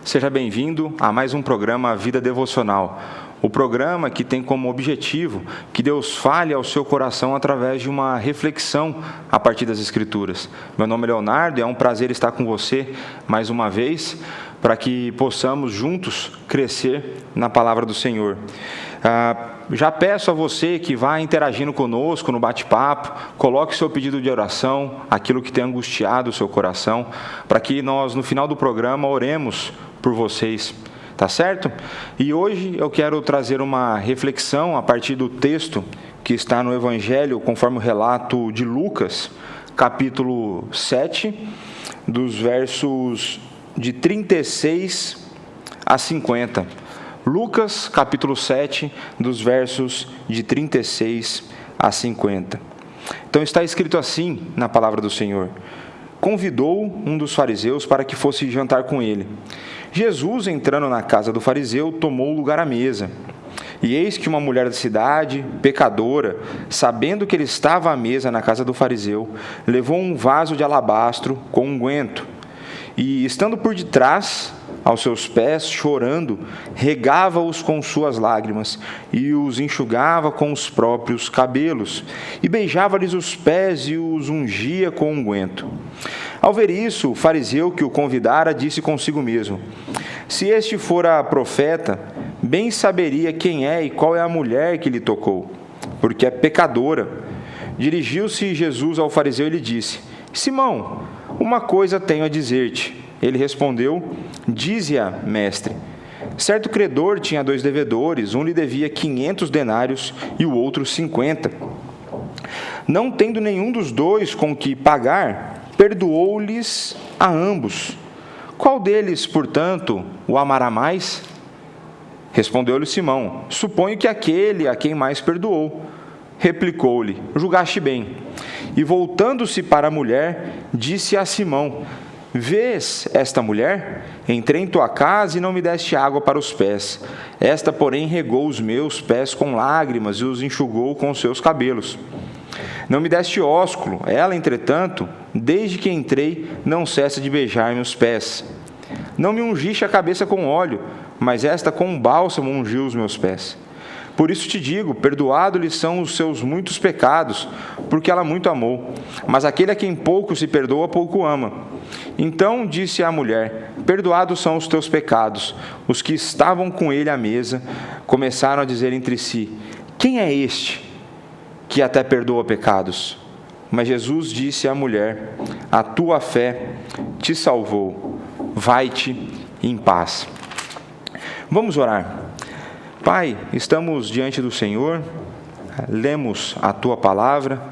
Seja bem-vindo a mais um programa Vida Devocional. O programa que tem como objetivo que Deus fale ao seu coração através de uma reflexão a partir das Escrituras. Meu nome é Leonardo e é um prazer estar com você mais uma vez para que possamos juntos crescer na palavra do Senhor. Já peço a você que vá interagindo conosco no bate-papo, coloque seu pedido de oração, aquilo que tem angustiado o seu coração, para que nós no final do programa oremos por vocês. Tá certo? E hoje eu quero trazer uma reflexão a partir do texto que está no Evangelho, conforme o relato de Lucas, capítulo 7, dos versos de 36 a 50. Lucas, capítulo 7, dos versos de 36 a 50. Então está escrito assim na palavra do Senhor: convidou um dos fariseus para que fosse jantar com ele. Jesus, entrando na casa do fariseu, tomou lugar à mesa. E eis que uma mulher da cidade, pecadora, sabendo que ele estava à mesa na casa do fariseu, levou um vaso de alabastro com unguento. E, estando por detrás, aos seus pés, chorando, regava-os com suas lágrimas e os enxugava com os próprios cabelos, e beijava-lhes os pés e os ungia com unguento. Ao ver isso, o fariseu que o convidara disse consigo mesmo: se este fora profeta, bem saberia quem é e qual é a mulher que lhe tocou, porque é pecadora. Dirigiu-se Jesus ao fariseu e lhe disse: Simão, uma coisa tenho a dizer-te. Ele respondeu: dize-a, mestre. Certo credor tinha 2 devedores, um lhe devia 500 denários e o outro 50. Não tendo nenhum dos dois com que pagar, perdoou-lhes a ambos. Qual deles, portanto, o amará mais? Respondeu-lhe Simão: suponho que aquele a quem mais perdoou. Replicou-lhe: julgaste bem. E voltando-se para a mulher, disse a Simão: vês esta mulher? Entrei em tua casa e não me deste água para os pés. Esta, porém, regou os meus pés com lágrimas e os enxugou com os seus cabelos. Não me deste ósculo. Ela, entretanto, desde que entrei, não cessa de beijar-me os pés. Não me ungiste a cabeça com óleo, mas esta com um bálsamo ungiu os meus pés. Por isso te digo, perdoado-lhe são os seus muitos pecados, porque ela muito amou. Mas aquele a quem pouco se perdoa, pouco ama. Então disse a mulher: perdoados são os teus pecados. Os que estavam com ele à mesa começaram a dizer entre si: quem é este que até perdoa pecados? Mas Jesus disse à mulher: a tua fé te salvou. Vai-te em paz. Vamos orar. Pai, estamos diante do Senhor, lemos a Tua palavra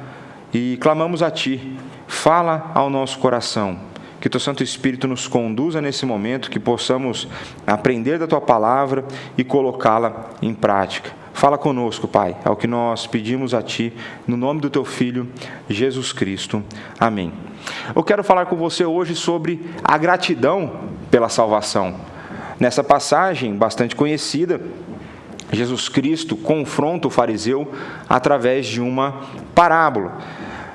e clamamos a Ti. Fala ao nosso coração, que Teu Santo Espírito nos conduza nesse momento, que possamos aprender da Tua palavra e colocá-la em prática. Fala conosco, Pai, é o que nós pedimos a Ti, no nome do Teu Filho, Jesus Cristo. Amém. Eu quero falar com você hoje sobre a gratidão pela salvação. Nessa passagem bastante conhecida, Jesus Cristo confronta o fariseu através de uma parábola.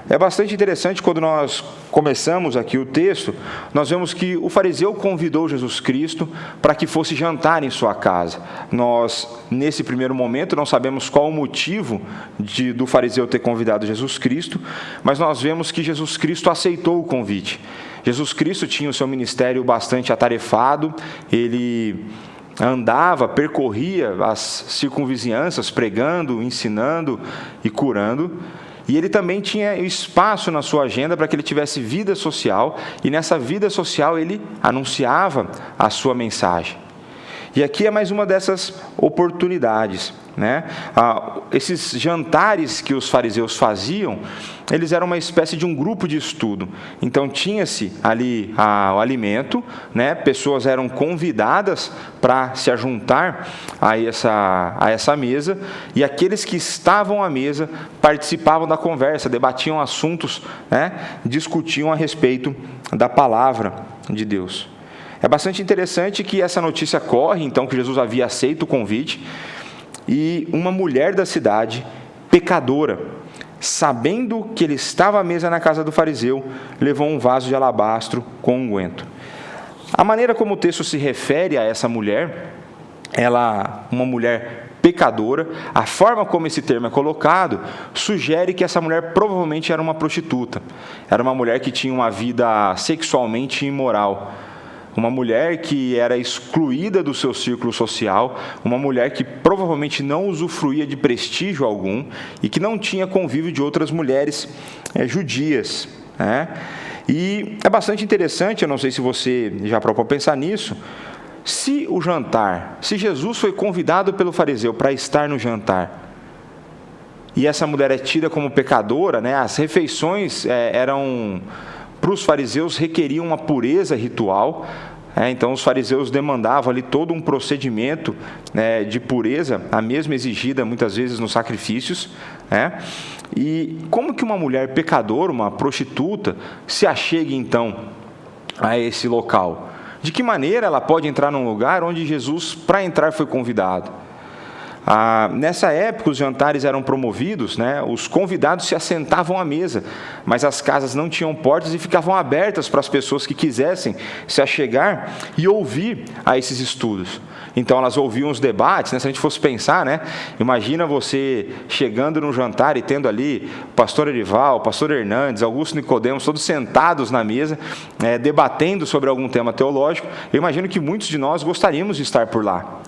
É bastante interessante quando nós começamos aqui o texto, nós vemos que o fariseu convidou Jesus Cristo para que fosse jantar em sua casa. Nós, nesse primeiro momento, não sabemos qual o motivo do fariseu ter convidado Jesus Cristo, mas nós vemos que Jesus Cristo aceitou o convite. Jesus Cristo tinha o seu ministério bastante atarefado, ele andava, percorria as circunvizinhanças, pregando, ensinando e curando. E ele também tinha espaço na sua agenda para que ele tivesse vida social, e nessa vida social ele anunciava a sua mensagem. E aqui é mais uma dessas oportunidades, né? Esses jantares que os fariseus faziam, eles eram uma espécie de um grupo de estudo. Então tinha-se ali o alimento, né? Pessoas eram convidadas para se ajuntar a essa mesa, e aqueles que estavam à mesa participavam da conversa, debatiam assuntos, né? Discutiam a respeito da palavra de Deus. É bastante interessante que essa notícia corre, então, que Jesus havia aceito o convite, e uma mulher da cidade, pecadora, sabendo que ele estava à mesa na casa do fariseu, levou um vaso de alabastro com unguento. A maneira como o texto se refere a essa mulher, uma mulher pecadora, a forma como esse termo é colocado, sugere que essa mulher provavelmente era uma prostituta. Era uma mulher que tinha uma vida sexualmente imoral. Uma mulher que era excluída do seu círculo social, uma mulher que provavelmente não usufruía de prestígio algum e que não tinha convívio de outras mulheres judias, né? E é bastante interessante, eu não sei se você já parou para pensar nisso, se Jesus foi convidado pelo fariseu para estar no jantar, e essa mulher é tida como pecadora, né? As refeições para os fariseus, requeriam uma pureza ritual, então os fariseus demandavam ali todo um procedimento de pureza, a mesma exigida muitas vezes nos sacrifícios, E como que uma mulher pecadora, uma prostituta, se achegue então a esse local? De que maneira ela pode entrar num lugar onde Jesus, para entrar, foi convidado? Nessa época, os jantares eram promovidos, os convidados se assentavam à mesa, mas as casas não tinham portas e ficavam abertas para as pessoas que quisessem se achegar e ouvir a esses estudos. Então, elas ouviam os debates, se a gente fosse pensar, imagina você chegando no jantar e tendo ali o pastor Erival, o pastor Hernandes, Augusto Nicodemos, todos sentados na mesa, debatendo sobre algum tema teológico. Eu imagino que muitos de nós gostaríamos de estar por lá.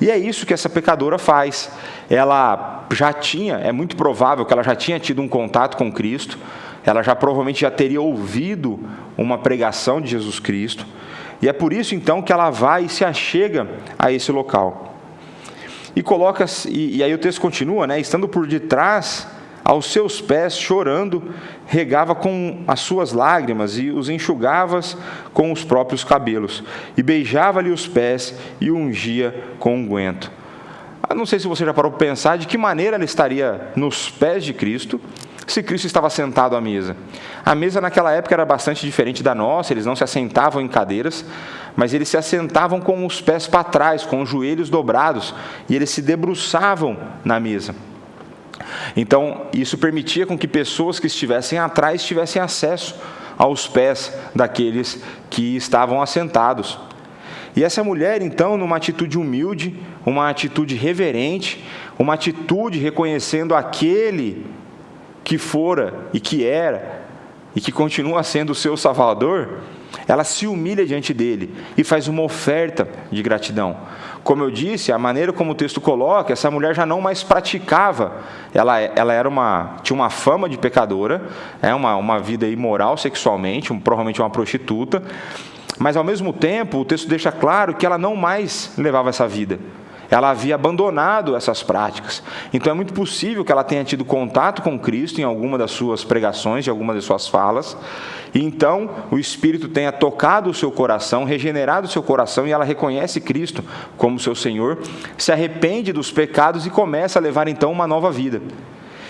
E é isso que essa pecadora faz. É muito provável que ela já tinha tido um contato com Cristo, ela provavelmente já teria ouvido uma pregação de Jesus Cristo, e é por isso então que ela vai e se achega a esse local. E aí o texto continua, estando por detrás, aos seus pés, chorando, regava com as suas lágrimas e os enxugava com os próprios cabelos, e beijava-lhe os pés e o ungia com unguento. Não sei se você já parou para pensar de que maneira ela estaria nos pés de Cristo, se Cristo estava sentado à mesa. A mesa naquela época era bastante diferente da nossa, eles não se assentavam em cadeiras, mas eles se assentavam com os pés para trás, com os joelhos dobrados, e eles se debruçavam na mesa. Então, isso permitia com que pessoas que estivessem atrás tivessem acesso aos pés daqueles que estavam assentados. E essa mulher, então, numa atitude humilde, uma atitude reverente, uma atitude reconhecendo aquele que fora e que era e que continua sendo o seu Salvador, ela se humilha diante dele e faz uma oferta de gratidão. Como eu disse, a maneira como o texto coloca, essa mulher já não mais praticava, ela tinha uma fama de pecadora, uma vida imoral sexualmente, provavelmente uma prostituta, mas ao mesmo tempo o texto deixa claro que ela não mais levava essa vida. Ela havia abandonado essas práticas. Então é muito possível que ela tenha tido contato com Cristo em alguma das suas pregações, em alguma das suas falas, e então o Espírito tenha tocado o seu coração, regenerado o seu coração, e ela reconhece Cristo como seu Senhor, se arrepende dos pecados e começa a levar então uma nova vida.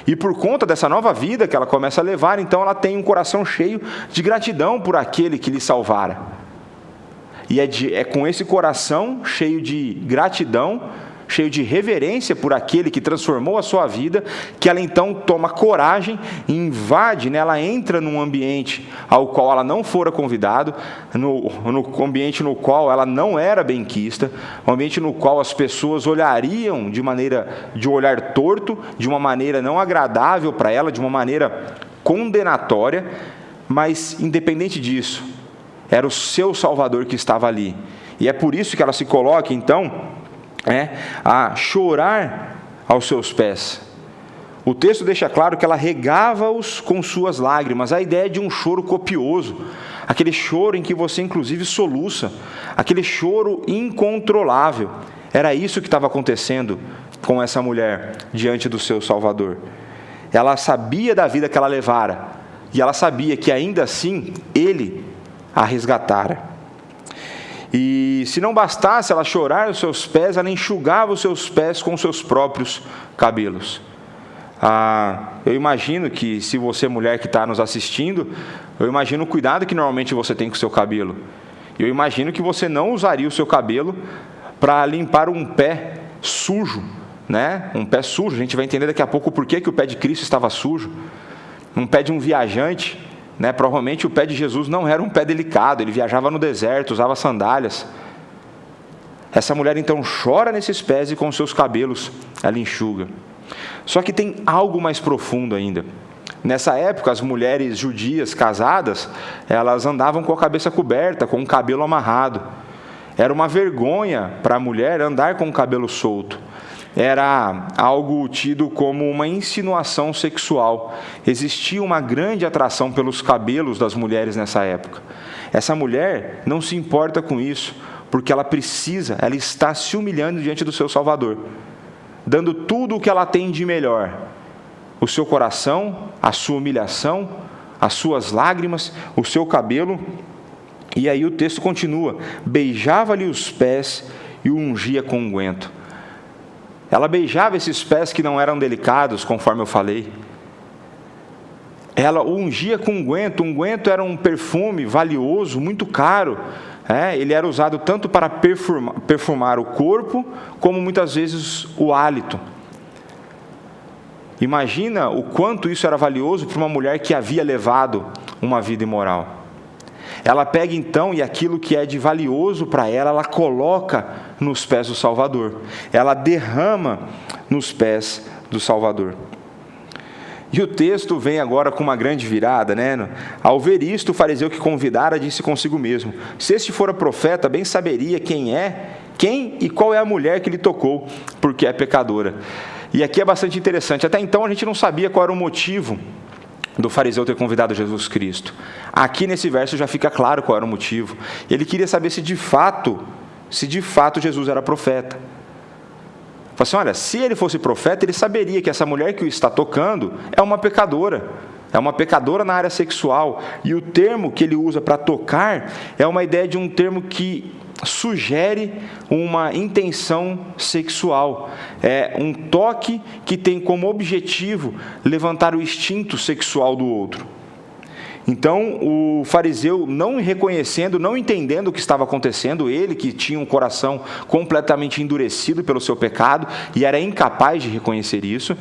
E por conta dessa nova vida que ela começa a levar, então ela tem um coração cheio de gratidão por aquele que lhe salvara. E é com esse coração cheio de gratidão, cheio de reverência por aquele que transformou a sua vida, que ela então toma coragem e invade, ela entra num ambiente ao qual ela não fora convidada, no ambiente no qual ela não era benquista, um ambiente no qual as pessoas olhariam de um olhar torto, de uma maneira não agradável para ela, de uma maneira condenatória, mas independente disso, era o seu Salvador que estava ali. E é por isso que ela se coloca, então, a chorar aos seus pés. O texto deixa claro que ela regava-os com suas lágrimas. A ideia é de um choro copioso, aquele choro em que você inclusive soluça, aquele choro incontrolável. Era isso que estava acontecendo com essa mulher diante do seu Salvador. Ela sabia da vida que ela levara, e ela sabia que ainda assim Ele a resgatara. E se não bastasse ela chorar os seus pés, ela enxugava os seus pés com os seus próprios cabelos. Eu imagino que, se você, mulher que está nos assistindo, eu imagino o cuidado que normalmente você tem com o seu cabelo. Eu imagino que você não usaria o seu cabelo para limpar um pé sujo, um pé sujo. A gente vai entender daqui a pouco o porquê que o pé de Cristo estava sujo. Um pé de um viajante, né? Provavelmente o pé de Jesus não era um pé delicado, ele viajava no deserto, usava sandálias. Essa mulher então chora nesses pés e com seus cabelos ela enxuga. Só que tem algo mais profundo ainda. Nessa época, as mulheres judias casadas, elas andavam com a cabeça coberta, com o cabelo amarrado. Era uma vergonha para a mulher andar com o cabelo solto. Era algo tido como uma insinuação sexual. Existia uma grande atração pelos cabelos das mulheres nessa época. Essa mulher não se importa com isso, porque ela está se humilhando diante do seu Salvador, dando tudo o que ela tem de melhor: o seu coração, a sua humilhação, as suas lágrimas, o seu cabelo. E aí o texto continua: beijava-lhe os pés e o ungia com unguento. Ela beijava esses pés que não eram delicados, conforme eu falei. Ela o ungia com unguento. Unguento era um perfume valioso, muito caro. Ele era usado tanto para perfumar o corpo, como muitas vezes o hálito. Imagina o quanto isso era valioso para uma mulher que havia levado uma vida imoral. Ela pega então, e aquilo que é de valioso para ela, ela coloca nos pés do Salvador. Ela derrama nos pés do Salvador. E o texto vem agora com uma grande virada, né? Ao ver isto, o fariseu que convidara disse consigo mesmo: se este fora profeta, bem saberia quem e qual é a mulher que lhe tocou, porque é pecadora. E aqui é bastante interessante. Até então a gente não sabia qual era o motivo do fariseu ter convidado Jesus Cristo. Aqui nesse verso já fica claro qual era o motivo. Ele queria saber se de fato Jesus era profeta. Falei assim: olha, se ele fosse profeta, ele saberia que essa mulher que o está tocando é uma pecadora. É uma pecadora na área sexual. E o termo que ele usa para tocar é uma ideia de um termo que sugere uma intenção sexual. É um toque que tem como objetivo levantar o instinto sexual do outro. Então, o fariseu, não reconhecendo, não entendendo o que estava acontecendo, ele que tinha um coração completamente endurecido pelo seu pecado e era incapaz de reconhecer isso,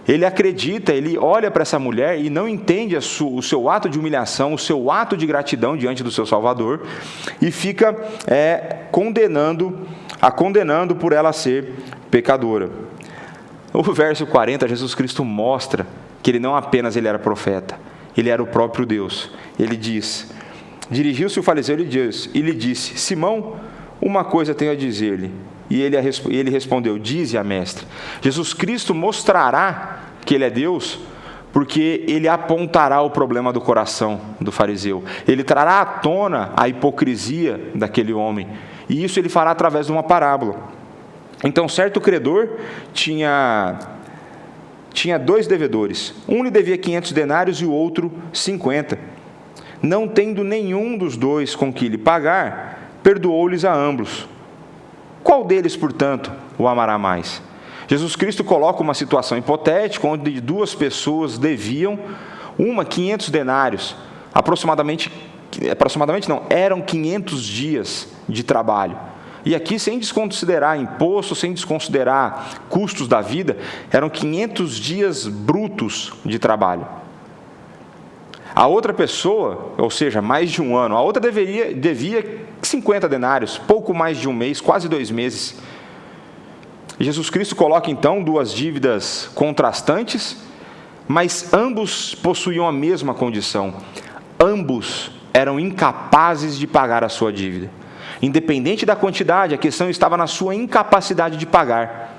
ele acredita, ele olha para essa mulher e não entende o seu ato de humilhação, o seu ato de gratidão diante do seu Salvador, e fica condenando por ela ser pecadora. No verso 40, Jesus Cristo mostra que ele não apenas era profeta, ele era o próprio Deus. Ele diz: dirigiu-se o fariseu e lhe disse: Simão, uma coisa tenho a dizer-lhe. E ele respondeu: dize-a, mestre. Jesus Cristo mostrará que ele é Deus, porque ele apontará o problema do coração do fariseu. Ele trará à tona a hipocrisia daquele homem. E isso ele fará através de uma parábola. Então, certo credor tinha 2 devedores. Um lhe devia 500 denários e o outro 50. Não tendo nenhum dos dois com que lhe pagar, perdoou-lhes a ambos. Qual deles, portanto, o amará mais? Jesus Cristo coloca uma situação hipotética onde 2 pessoas deviam, uma 500 denários, eram 500 dias de trabalho. E aqui, sem desconsiderar imposto, sem desconsiderar custos da vida, eram 500 dias brutos de trabalho. A outra pessoa, ou seja, mais de um ano, a outra devia 50 denários, pouco mais de um mês, quase 2 meses. E Jesus Cristo coloca então 2 dívidas contrastantes, mas ambos possuíam a mesma condição. Ambos eram incapazes de pagar a sua dívida. Independente da quantidade, a questão estava na sua incapacidade de pagar.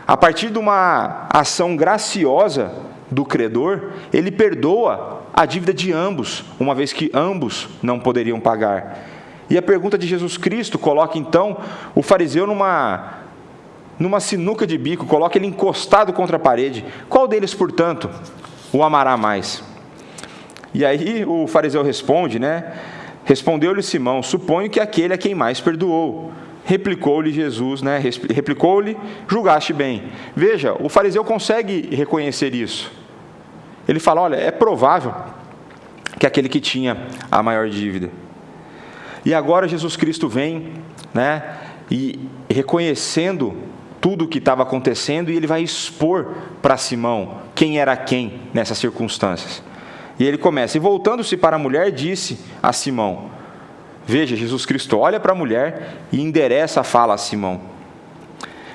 A partir de uma ação graciosa do credor, ele perdoa a dívida de ambos, uma vez que ambos não poderiam pagar. E a pergunta de Jesus Cristo coloca então o fariseu numa sinuca de bico, coloca ele encostado contra a parede. Qual deles, portanto, o amará mais? E aí o fariseu responde, Respondeu-lhe Simão: suponho que aquele a quem mais perdoou. Replicou-lhe Jesus, julgaste bem. Veja, o fariseu consegue reconhecer isso. Ele fala: olha, é provável que aquele que tinha a maior dívida. E agora Jesus Cristo vem, e reconhecendo tudo o que estava acontecendo, e ele vai expor para Simão quem era quem nessas circunstâncias. E ele começa: e voltando-se para a mulher, disse a Simão. Veja, Jesus Cristo olha para a mulher e endereça a fala a Simão: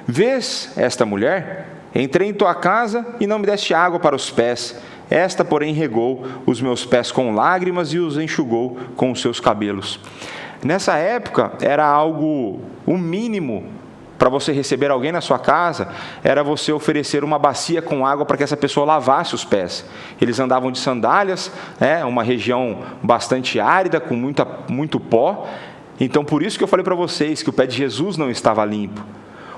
vês esta mulher? Entrei em tua casa e não me deste água para os pés. Esta, porém, regou os meus pés com lágrimas e os enxugou com os seus cabelos. Nessa época, era algo, o mínimo para você receber alguém na sua casa, era você oferecer uma bacia com água para que essa pessoa lavasse os pés. Eles andavam de sandálias, uma região bastante árida, com muito pó. Então, por isso que eu falei para vocês que o pé de Jesus não estava limpo.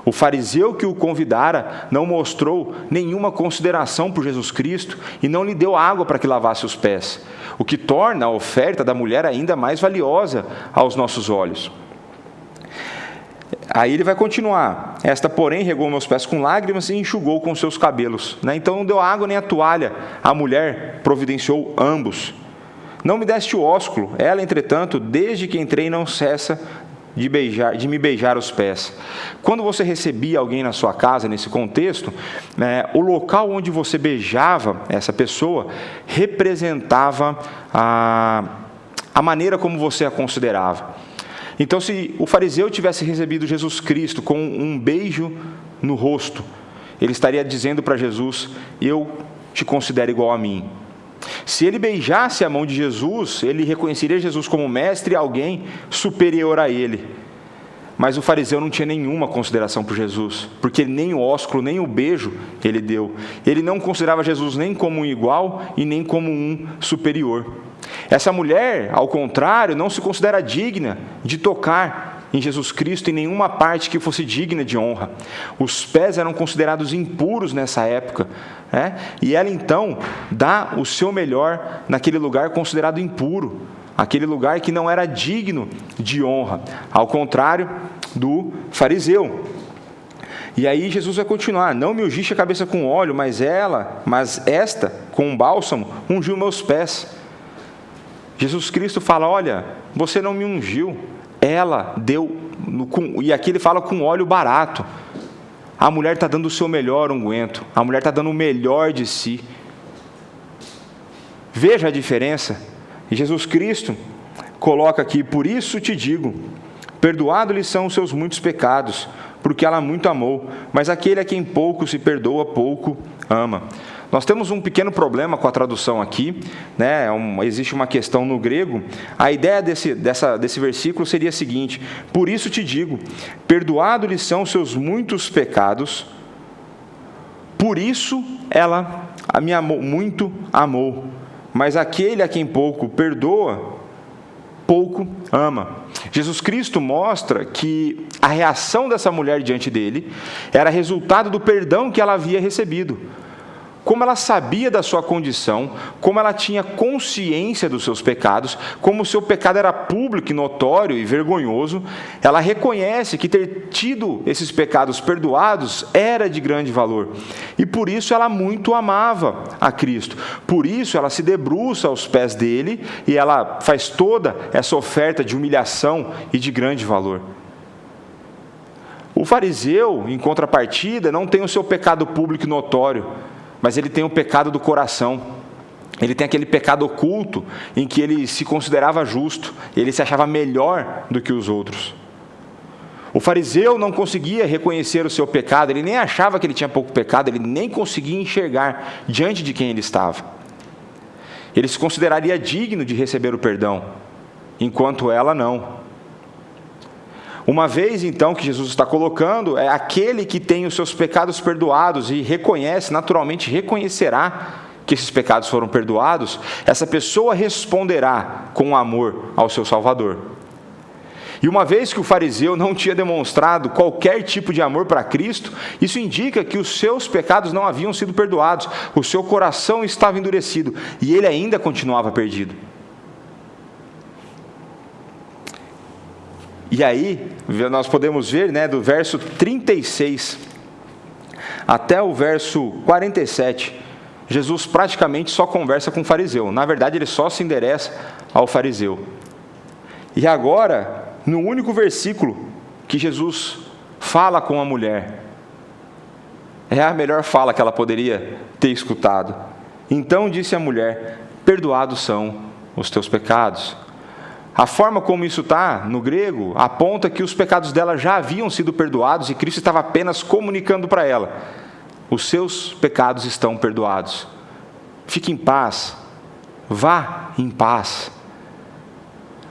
O fariseu que o convidara não mostrou nenhuma consideração por Jesus Cristo e não lhe deu água para que lavasse os pés, o que torna a oferta da mulher ainda mais valiosa aos nossos olhos. Aí ele vai continuar: esta, porém, regou meus pés com lágrimas e enxugou com seus cabelos. Então não deu água nem a toalha, a mulher providenciou ambos. Não me deste o ósculo, ela, entretanto, desde que entrei não cessa de me beijar os pés. Quando você recebia alguém na sua casa, nesse contexto, o local onde você beijava essa pessoa representava a maneira como você a considerava. Então, se o fariseu tivesse recebido Jesus Cristo com um beijo no rosto, ele estaria dizendo para Jesus: eu te considero igual a mim. Se ele beijasse a mão de Jesus, ele reconheceria Jesus como mestre e alguém superior a ele. Mas o fariseu não tinha nenhuma consideração por Jesus, porque nem o ósculo, nem o beijo ele deu. Ele não considerava Jesus nem como um igual e nem como um superior. Essa mulher, ao contrário, não se considera digna de tocar em Jesus Cristo em nenhuma parte que fosse digna de honra. Os pés eram considerados impuros nessa época, e ela então dá o seu melhor naquele lugar considerado impuro, aquele lugar que não era digno de honra, ao contrário do fariseu. E aí Jesus vai continuar: não me ungiste a cabeça com óleo, mas esta com um bálsamo ungiu meus pés. Jesus Cristo fala: olha, você não me ungiu, ela deu, e aqui ele fala com óleo barato. A mulher está dando o seu melhor unguento, a mulher está dando o melhor de si. Veja a diferença. E Jesus Cristo coloca aqui: por isso te digo, perdoado-lhe são os seus muitos pecados, porque ela muito amou, mas aquele a quem pouco se perdoa, pouco ama. Nós temos um pequeno problema com a tradução aqui, existe uma questão no grego. A ideia desse versículo seria a seguinte: por isso te digo, perdoado-lhe são os seus muitos pecados, por isso ela me amou, muito amou, mas aquele a quem pouco perdoa, pouco ama. Jesus Cristo mostra que a reação dessa mulher diante dele era resultado do perdão que ela havia recebido. Como ela sabia da sua condição, como ela tinha consciência dos seus pecados, como o seu pecado era público e notório e vergonhoso, ela reconhece que ter tido esses pecados perdoados era de grande valor. E por isso ela muito amava a Cristo. Por isso ela se debruça aos pés dele e ela faz toda essa oferta de humilhação e de grande valor. O fariseu, em contrapartida, não tem o seu pecado público e notório, mas ele tem o pecado do coração. Ele tem aquele pecado oculto em que ele se considerava justo, ele se achava melhor do que os outros. O fariseu não conseguia reconhecer o seu pecado, ele nem achava que ele tinha pouco pecado, ele nem conseguia enxergar diante de quem ele estava. Ele se consideraria digno de receber o perdão, enquanto ela não. Uma vez, então, que Jesus está colocando, é aquele que tem os seus pecados perdoados e reconhece, naturalmente reconhecerá que esses pecados foram perdoados, essa pessoa responderá com amor ao seu Salvador. E uma vez que o fariseu não tinha demonstrado qualquer tipo de amor para Cristo, isso indica que os seus pecados não haviam sido perdoados, o seu coração estava endurecido e ele ainda continuava perdido. E aí, nós podemos ver, do verso 36 até o verso 47, Jesus praticamente só conversa com o fariseu. Na verdade, ele só se endereça ao fariseu. E agora, no único versículo que Jesus fala com a mulher, é a melhor fala que ela poderia ter escutado. Então disse a mulher: perdoados são os teus pecados. A forma como isso está no grego aponta que os pecados dela já haviam sido perdoados e Cristo estava apenas comunicando para ela: os seus pecados estão perdoados. Fique em paz, vá em paz.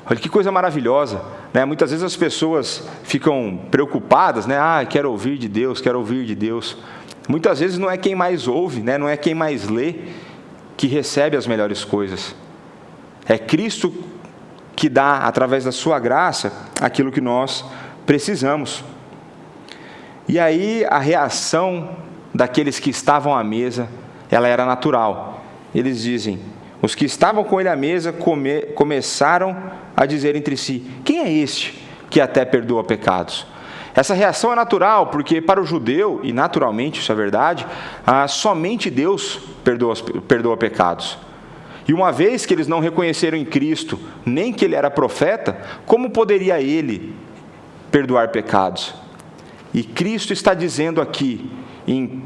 Olha que coisa maravilhosa, né? Muitas vezes as pessoas ficam preocupadas, né? Quero ouvir de Deus, quero ouvir de Deus. Muitas vezes não é quem mais ouve, né? Não é quem mais lê que recebe as melhores coisas. É Cristo que dá, através da sua graça, aquilo que nós precisamos. E aí a reação daqueles que estavam à mesa, ela era natural. Eles dizem: os que estavam com ele à mesa começaram a dizer entre si: quem é este que até perdoa pecados? Essa reação é natural, porque para o judeu, e naturalmente isso é verdade, somente Deus perdoa pecados. E uma vez que eles não reconheceram em Cristo, nem que ele era profeta, como poderia ele perdoar pecados? E Cristo está dizendo aqui, em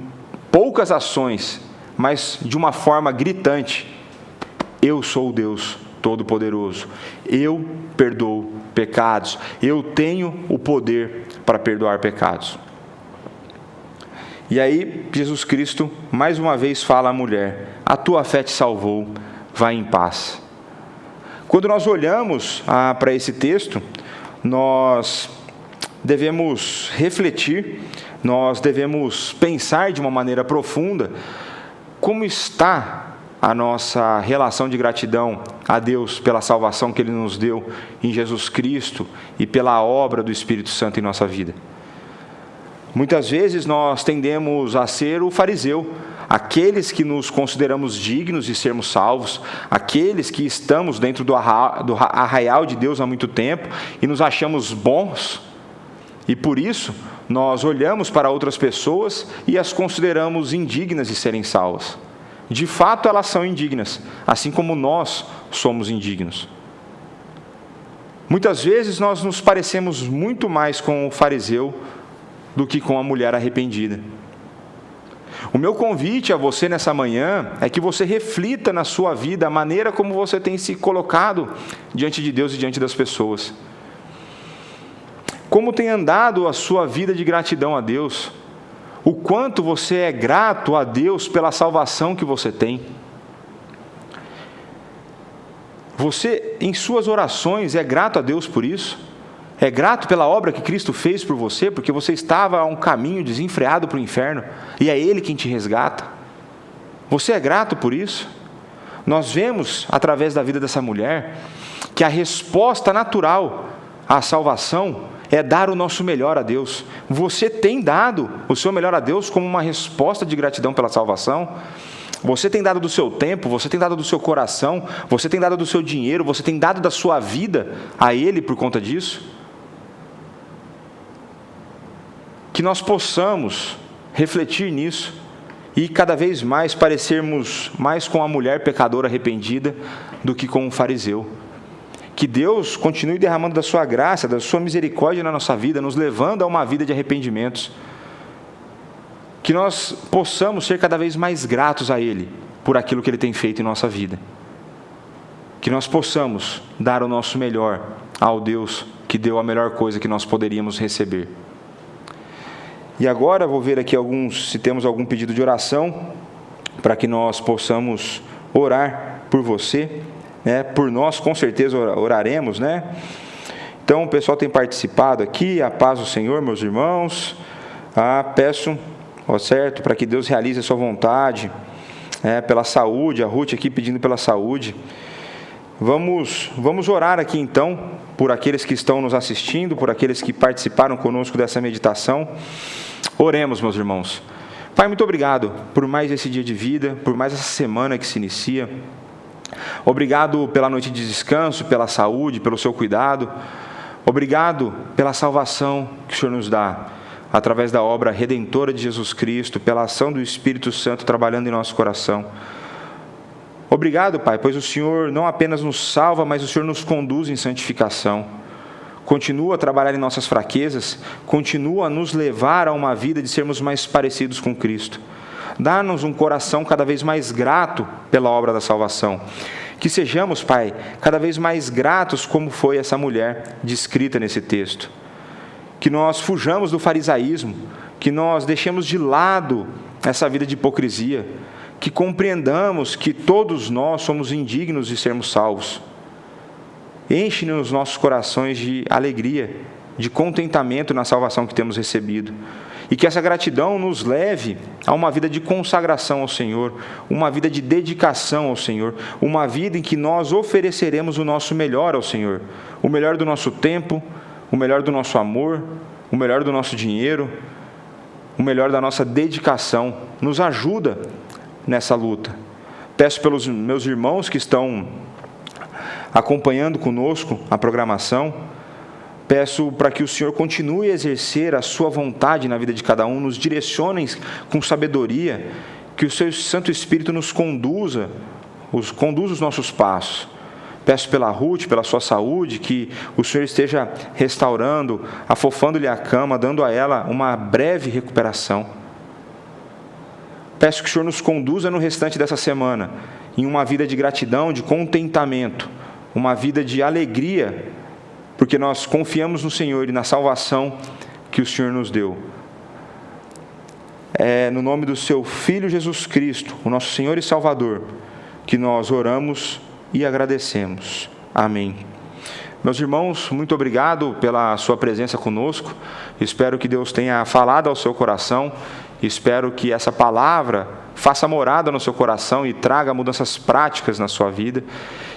poucas ações, mas de uma forma gritante: eu sou o Deus Todo-Poderoso, eu perdoo pecados, eu tenho o poder para perdoar pecados. E aí Jesus Cristo mais uma vez fala à mulher: a tua fé te salvou, vai em paz. Quando nós olhamos para esse texto, nós devemos refletir, nós devemos pensar de uma maneira profunda como está a nossa relação de gratidão a Deus pela salvação que Ele nos deu em Jesus Cristo e pela obra do Espírito Santo em nossa vida. Muitas vezes nós tendemos a ser o fariseu, aqueles que nos consideramos dignos de sermos salvos, aqueles que estamos dentro do arraial de Deus há muito tempo e nos achamos bons, e por isso nós olhamos para outras pessoas e as consideramos indignas de serem salvas. De fato, elas são indignas, assim como nós somos indignos. Muitas vezes nós nos parecemos muito mais com o fariseu do que com a mulher arrependida. O meu convite a você nessa manhã é que você reflita na sua vida a maneira como você tem se colocado diante de Deus e diante das pessoas. Como tem andado a sua vida de gratidão a Deus? O quanto você é grato a Deus pela salvação que você tem? Você, em suas orações, é grato a Deus por isso? É grato pela obra que Cristo fez por você, porque você estava a um caminho desenfreado para o inferno, e é Ele quem te resgata? Você é grato por isso? Nós vemos, através da vida dessa mulher, que a resposta natural à salvação é dar o nosso melhor a Deus. Você tem dado o seu melhor a Deus como uma resposta de gratidão pela salvação? Você tem dado do seu tempo, você tem dado do seu coração, você tem dado do seu dinheiro, você tem dado da sua vida a Ele por conta disso? Que nós possamos refletir nisso e cada vez mais parecermos mais com a mulher pecadora arrependida do que com o fariseu. Que Deus continue derramando da sua graça, da sua misericórdia na nossa vida, nos levando a uma vida de arrependimentos. Que nós possamos ser cada vez mais gratos a Ele por aquilo que Ele tem feito em nossa vida. Que nós possamos dar o nosso melhor ao Deus que deu a melhor coisa que nós poderíamos receber. E agora vou ver aqui se temos algum pedido de oração, para que nós possamos orar por você, né? Por nós com certeza oraremos, né? Então o pessoal tem participado aqui, a paz do Senhor, meus irmãos. Peço, certo, para que Deus realize a sua vontade, pela saúde, a Ruth aqui pedindo pela saúde. Vamos orar aqui então, por aqueles que estão nos assistindo, por aqueles que participaram conosco dessa meditação. Oremos, meus irmãos. Pai, muito obrigado por mais esse dia de vida, por mais essa semana que se inicia. Obrigado pela noite de descanso, pela saúde, pelo seu cuidado. Obrigado pela salvação que o Senhor nos dá, através da obra redentora de Jesus Cristo, pela ação do Espírito Santo trabalhando em nosso coração. Obrigado, Pai, pois o Senhor não apenas nos salva, mas o Senhor nos conduz em santificação. Continua a trabalhar em nossas fraquezas, continua a nos levar a uma vida de sermos mais parecidos com Cristo. Dá-nos um coração cada vez mais grato pela obra da salvação. Que sejamos, Pai, cada vez mais gratos como foi essa mulher descrita nesse texto. Que nós fujamos do farisaísmo, que nós deixemos de lado essa vida de hipocrisia, que compreendamos que todos nós somos indignos de sermos salvos. Enche-nos nossos corações de alegria, de contentamento na salvação que temos recebido. E que essa gratidão nos leve a uma vida de consagração ao Senhor, uma vida de dedicação ao Senhor, uma vida em que nós ofereceremos o nosso melhor ao Senhor, o melhor do nosso tempo, o melhor do nosso amor, o melhor do nosso dinheiro, o melhor da nossa dedicação. Nos ajuda nessa luta. Peço pelos meus irmãos que estão acompanhando conosco a programação, peço para que o Senhor continue a exercer a sua vontade na vida de cada um, nos direcione com sabedoria, que o seu Santo Espírito nos conduza os nossos passos. Peço pela Ruth, pela sua saúde, que o Senhor esteja restaurando, afofando-lhe a cama, dando a ela uma breve recuperação. Peço que o Senhor nos conduza no restante dessa semana, em uma vida de gratidão, de contentamento, uma vida de alegria, porque nós confiamos no Senhor e na salvação que o Senhor nos deu. É no nome do seu Filho Jesus Cristo, o nosso Senhor e Salvador, que nós oramos e agradecemos. Amém. Meus irmãos, muito obrigado pela sua presença conosco. Espero que Deus tenha falado ao seu coração. Espero que essa palavra faça morada no seu coração e traga mudanças práticas na sua vida.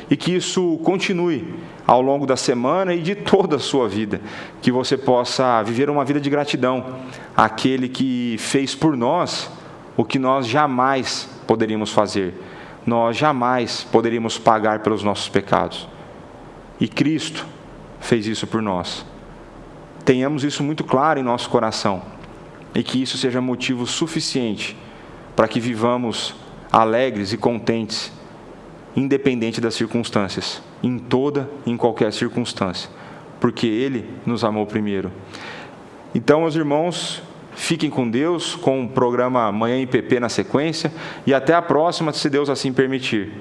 E que isso continue ao longo da semana e de toda a sua vida. Que você possa viver uma vida de gratidão àquele que fez por nós o que nós jamais poderíamos fazer. Nós jamais poderíamos pagar pelos nossos pecados. E Cristo fez isso por nós. Tenhamos isso muito claro em nosso coração. E que isso seja motivo suficiente para que vivamos alegres e contentes, independente das circunstâncias, em toda e em qualquer circunstância, porque Ele nos amou primeiro. Então, meus irmãos, fiquem com Deus, com o programa Manhã IPP na sequência, e até a próxima, se Deus assim permitir.